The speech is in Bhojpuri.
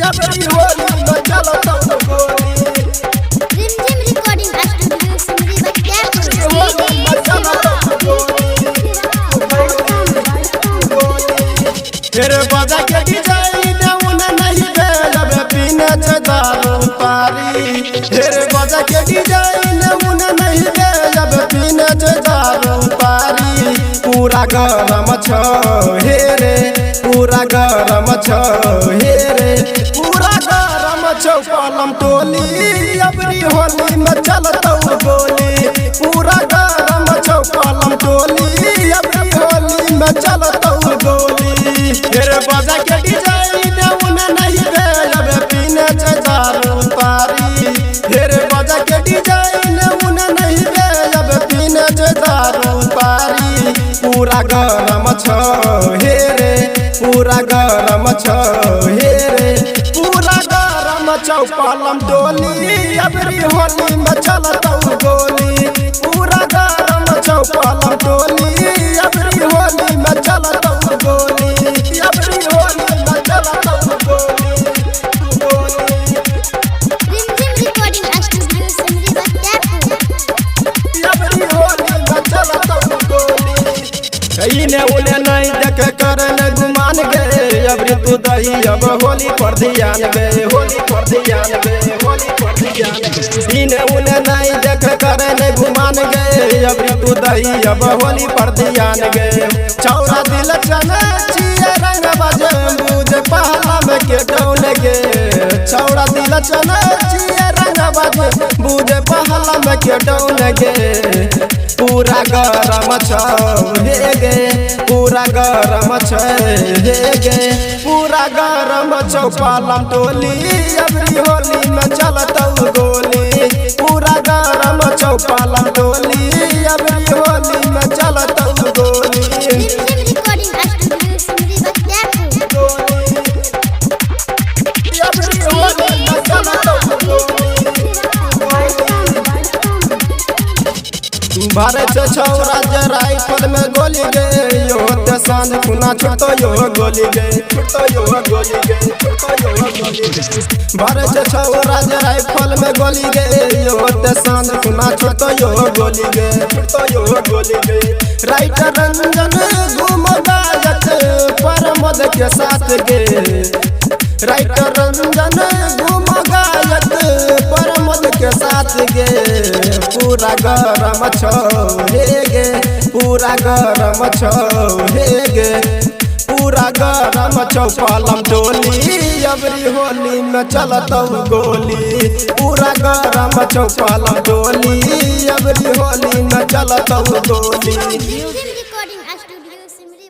अबरी होली में चलता गोली रिमझिम रिकॉर्डिंग स्टूडियो सिमरी बख्तियारपुर। होली में चलता गोली तेरे बाजा के डिजाइन उन्हें नहीं भेजब पीने से दारू पारी तेरे बाजा के डिजाइन उन्हें नहीं भेजब पीने से दारू पारी पूरा गरम छो हे रे पूरा गरम छो हे रे पूरा गरम छो कलम टोली अबरी होली में चलता गोली पूरा गरम छो कलम टोली अबरी होली में चलता गोली तेरे बाजा के डिजाइन उन्हें नहीं भेजब पीने से दारू पारी तेरे बाजा के डिजाइन उन्हें नहीं भेजब पीने से दारू पारी पूरा गरम छो हे रे पूरा गरम छो हे रे पूरा गरम छो कलम डोली अबरी होली में चलता गोली पूरा गरम छो कलम डोली अबरी होली में चलता गोली अबरी होली में चलता गोली रिमझिम रिकॉर्डिंग स्टूडियो सिमरी बख्तियारपुर। अबरी होली में चलता गोली इने उन्हें नहीं देख करन गुमान गए अबरी तू दही अब होली पर ध्यान गए होली पर ध्यान गए होली पर ध्यान गए इने उन्हें नहीं देख करन गुमान गए अबरी तू दही अब होली पर ध्यान गए छौरा दिल चने छिए रंग बजे बुझ पहला में के डौल गे छौरा दिल चने छिए रंग बजे बुझ पहला में के डौल गे पूरा गरम छौ हे गे पूरा गरम छौ हे गे पूरा गरम छौ पालम टोली अबरी होली में चलता गोली पूरा गरम छौ पालम टोली अबरी होली में चलता गोली रिमझिम रिकॉर्डिंग स्टूडियो सिमरी बख्तियारपुर। अबरी होली में चलता भारत से छौरा राइफल में गोली गए यो ते सांझ खुना छुटो यो गोली गए छुटो यो गोली गए छुटो यो गोली गए भारत से छौरा राइफल में गोली गए यो ते सांझ खुना छुटो यो गोली गए छुटो यो गोली गए राइटर रंजन घूम गायत परमद के साथ गे राइटर रंजन घूम गायत परमद के साथ गे पूरा गरम छो हे गे पूरा गरम छो हे गे पूरा गरम छो पालम टोली अबरी होली में चलता गोली पूरा गरम छो पालम टोली अबरी होली में चलता गोली रिमझिम रिकॉर्डिंग स्टूडियो सिमरी